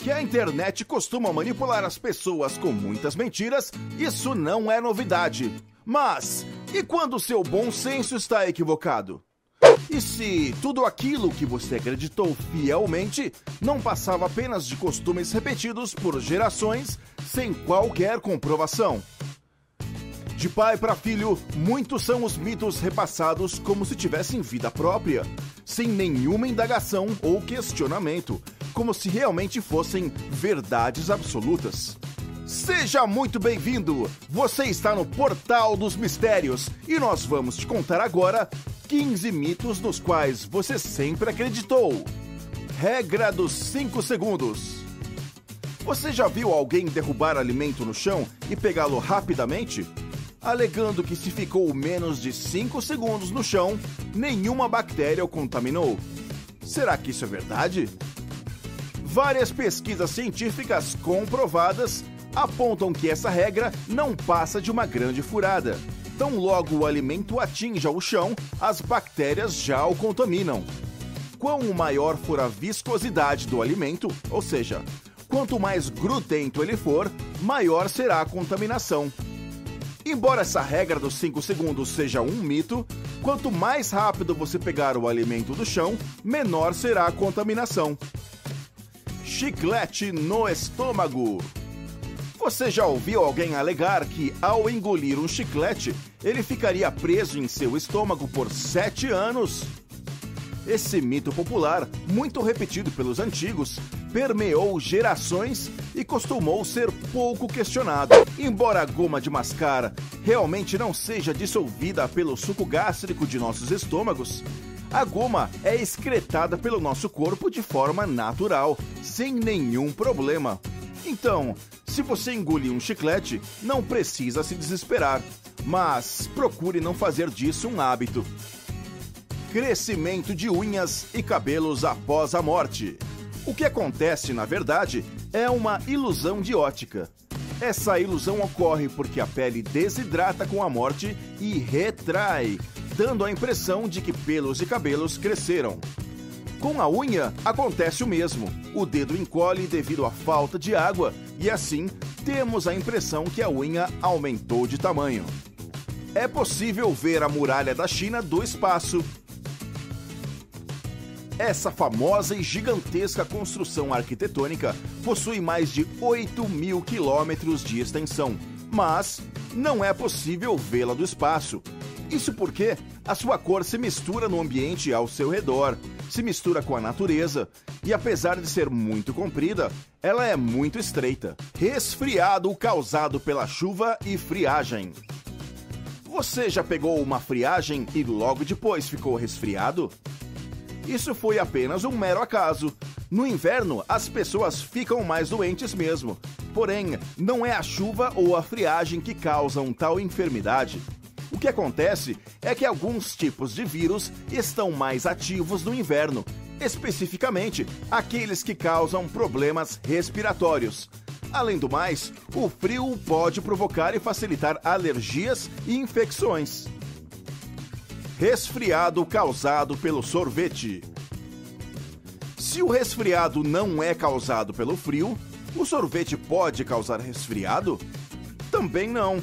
Que a internet costuma manipular as pessoas com muitas mentiras, isso não é novidade. Mas, e quando o seu bom senso está equivocado? E se tudo aquilo que você acreditou fielmente não passava apenas de costumes repetidos por gerações sem qualquer comprovação? De pai para filho, muitos são os mitos repassados como se tivessem vida própria, sem nenhuma indagação ou questionamento, como se realmente fossem verdades absolutas. Seja muito bem-vindo! Você está no Portal dos Mistérios e nós vamos te contar agora 15 mitos nos quais você sempre acreditou. Regra dos 5 segundos. Você já viu alguém derrubar alimento no chão e pegá-lo rapidamente? Alegando que se ficou menos de 5 segundos no chão, nenhuma bactéria o contaminou. Será que isso é verdade? Várias pesquisas científicas comprovadas apontam que essa regra não passa de uma grande furada. Tão logo o alimento atinja o chão, as bactérias já o contaminam. Quanto maior for a viscosidade do alimento, ou seja, quanto mais grudento ele for, maior será a contaminação. Embora essa regra dos 5 segundos seja um mito, quanto mais rápido você pegar o alimento do chão, menor será a contaminação. Chiclete no estômago. Você já ouviu alguém alegar que, ao engolir um chiclete, ele ficaria preso em seu estômago por 7 anos? Esse mito popular, muito repetido pelos antigos, permeou gerações e costumou ser pouco questionado. Embora a goma de mascar realmente não seja dissolvida pelo suco gástrico de nossos estômagos, a goma é excretada pelo nosso corpo de forma natural, sem nenhum problema. Então, se você engolir um chiclete, não precisa se desesperar, mas procure não fazer disso um hábito. Crescimento de unhas e cabelos após a morte. O que acontece, na verdade, é uma ilusão de ótica. Essa ilusão ocorre porque a pele desidrata com a morte e retrai, dando a impressão de que pelos e cabelos cresceram. Com a unha, acontece o mesmo. O dedo encolhe devido à falta de água e, assim, temos a impressão que a unha aumentou de tamanho. É possível ver a muralha da China do espaço. Essa famosa e gigantesca construção arquitetônica possui mais de 8.000 quilômetros de extensão, mas não é possível vê-la do espaço. Isso porque a sua cor se mistura no ambiente ao seu redor, se mistura com a natureza, e apesar de ser muito comprida, ela é muito estreita. Resfriado causado pela chuva e friagem. Você já pegou uma friagem e logo depois ficou resfriado? Isso foi apenas um mero acaso. No inverno, as pessoas ficam mais doentes mesmo. Porém, não é a chuva ou a friagem que causam tal enfermidade. O que acontece é que alguns tipos de vírus estão mais ativos no inverno, especificamente aqueles que causam problemas respiratórios. Além do mais, o frio pode provocar e facilitar alergias e infecções. Resfriado causado pelo sorvete. Se o resfriado não é causado pelo frio, o sorvete pode causar resfriado? Também não.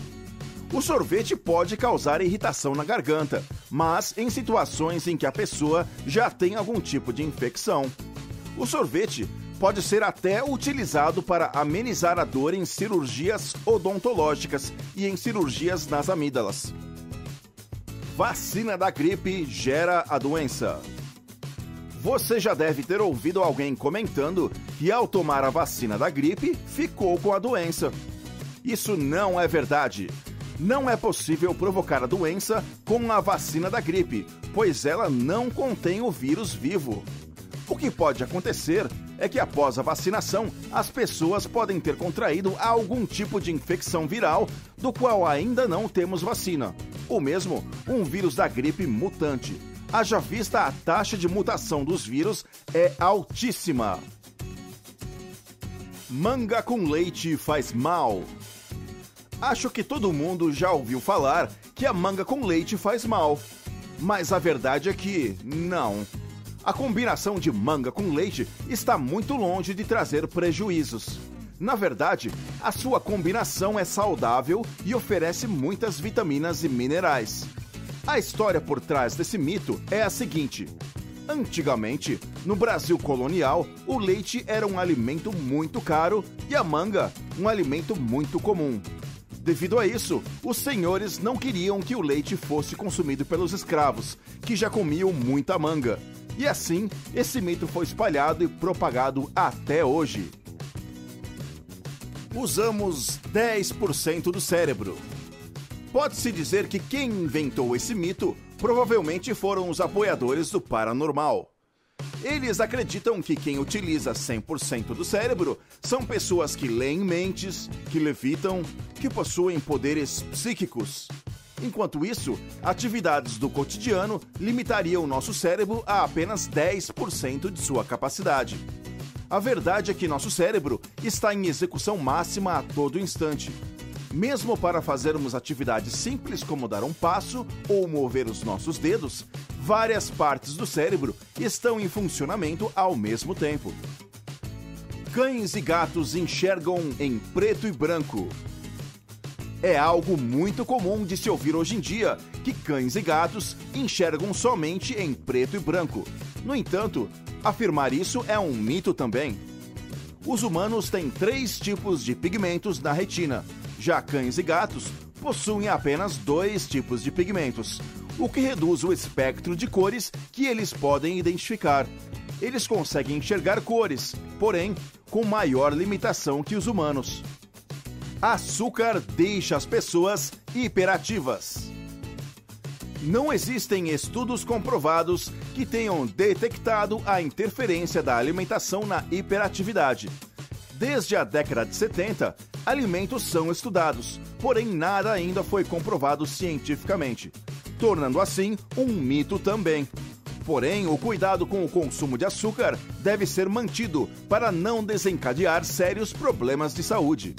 O sorvete pode causar irritação na garganta, mas em situações em que a pessoa já tem algum tipo de infecção. O sorvete pode ser até utilizado para amenizar a dor em cirurgias odontológicas e em cirurgias nas amígdalas. Vacina da gripe gera a doença. Você já deve ter ouvido alguém comentando que ao tomar a vacina da gripe, ficou com a doença. Isso não é verdade. Não é possível provocar a doença com a vacina da gripe, pois ela não contém o vírus vivo. O que pode acontecer é que após a vacinação, as pessoas podem ter contraído algum tipo de infecção viral do qual ainda não temos vacina, ou mesmo um vírus da gripe mutante. Haja vista a taxa de mutação dos vírus é altíssima. Manga com leite faz mal. Acho que todo mundo já ouviu falar que a manga com leite faz mal. Mas a verdade é que não. A combinação de manga com leite está muito longe de trazer prejuízos. Na verdade, a sua combinação é saudável e oferece muitas vitaminas e minerais. A história por trás desse mito é a seguinte: antigamente, no Brasil colonial, o leite era um alimento muito caro e a manga um alimento muito comum. Devido a isso, os senhores não queriam que o leite fosse consumido pelos escravos, que já comiam muita manga. E assim, esse mito foi espalhado e propagado até hoje. Usamos 10% do cérebro. Pode-se dizer que quem inventou esse mito provavelmente foram os apoiadores do paranormal. Eles acreditam que quem utiliza 100% do cérebro são pessoas que leem mentes, que levitam, que possuem poderes psíquicos. Enquanto isso, atividades do cotidiano limitariam o nosso cérebro a apenas 10% de sua capacidade. A verdade é que nosso cérebro está em execução máxima a todo instante. Mesmo para fazermos atividades simples como dar um passo ou mover os nossos dedos, várias partes do cérebro estão em funcionamento ao mesmo tempo. Cães e gatos enxergam em preto e branco. É algo muito comum de se ouvir hoje em dia que cães e gatos enxergam somente em preto e branco. No entanto, afirmar isso é um mito também. Os humanos têm 3 tipos de pigmentos na retina. Já cães e gatos possuem apenas 2 tipos de pigmentos, o que reduz o espectro de cores que eles podem identificar. Eles conseguem enxergar cores, porém, com maior limitação que os humanos. Açúcar deixa as pessoas hiperativas. Não existem estudos comprovados que tenham detectado a interferência da alimentação na hiperatividade. Desde a década de 70, alimentos são estudados, porém nada ainda foi comprovado cientificamente, tornando assim um mito também. Porém, o cuidado com o consumo de açúcar deve ser mantido para não desencadear sérios problemas de saúde.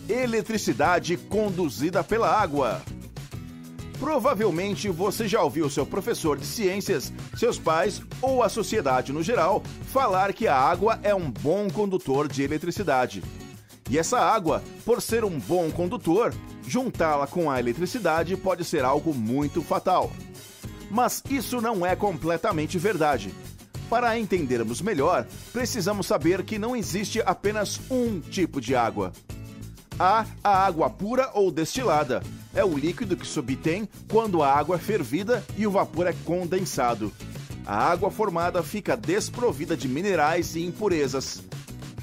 Eletricidade conduzida pela água. Provavelmente você já ouviu seu professor de ciências, seus pais ou a sociedade no geral falar que a água é um bom condutor de eletricidade. E essa água, por ser um bom condutor, juntá-la com a eletricidade pode ser algo muito fatal. Mas isso não é completamente verdade. Para entendermos melhor, precisamos saber que não existe apenas um tipo de água. Há a água pura ou destilada. É o líquido que se obtém quando a água é fervida e o vapor é condensado. A água formada fica desprovida de minerais e impurezas.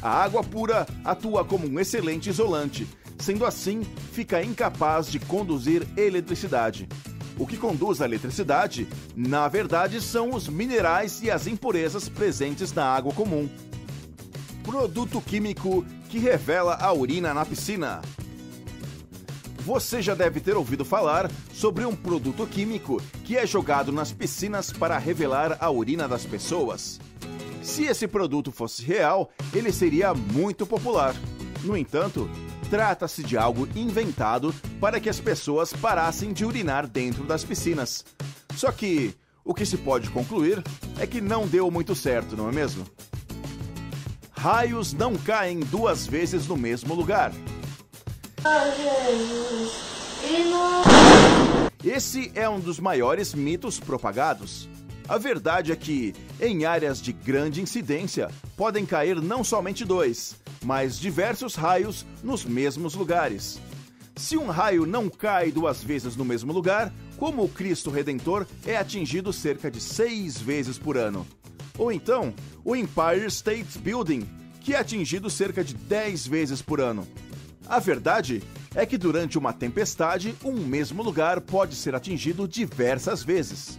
A água pura atua como um excelente isolante, sendo assim, fica incapaz de conduzir eletricidade. O que conduz a eletricidade, na verdade, são os minerais e as impurezas presentes na água comum. Produto químico que revela a urina na piscina. Você já deve ter ouvido falar sobre um produto químico que é jogado nas piscinas para revelar a urina das pessoas. Se esse produto fosse real, ele seria muito popular. No entanto, trata-se de algo inventado para que as pessoas parassem de urinar dentro das piscinas. Só que o que se pode concluir é que não deu muito certo, não é mesmo? Raios não caem 2 vezes no mesmo lugar. Esse é um dos maiores mitos propagados. A verdade é que, em áreas de grande incidência, podem cair não somente 2, mas diversos raios nos mesmos lugares. Se um raio não cai 2 vezes no mesmo lugar, como o Cristo Redentor é atingido cerca de 6 vezes por ano. Ou então, o Empire State Building, que é atingido cerca de 10 vezes por ano. A verdade é que durante uma tempestade, um mesmo lugar pode ser atingido diversas vezes.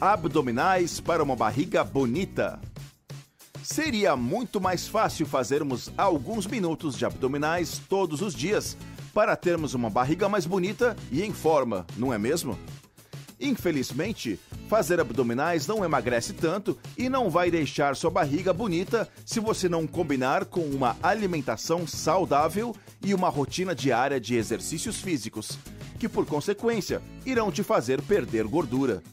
Abdominais para uma barriga bonita. Seria muito mais fácil fazermos alguns minutos de abdominais todos os dias para termos uma barriga mais bonita e em forma, não é mesmo? Infelizmente, fazer abdominais não emagrece tanto e não vai deixar sua barriga bonita se você não combinar com uma alimentação saudável e uma rotina diária de exercícios físicos, que por consequência irão te fazer perder gordura.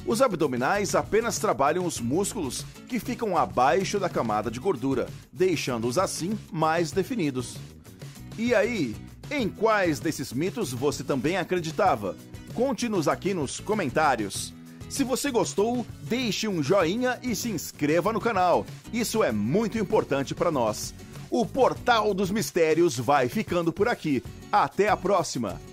Os abdominais apenas trabalham os músculos que ficam abaixo da camada de gordura, deixando-os assim mais definidos. E aí, em quais desses mitos você também acreditava? Conte-nos aqui nos comentários. Se você gostou, deixe um joinha e se inscreva no canal. Isso é muito importante para nós. O Portal dos Mistérios vai ficando por aqui. Até a próxima!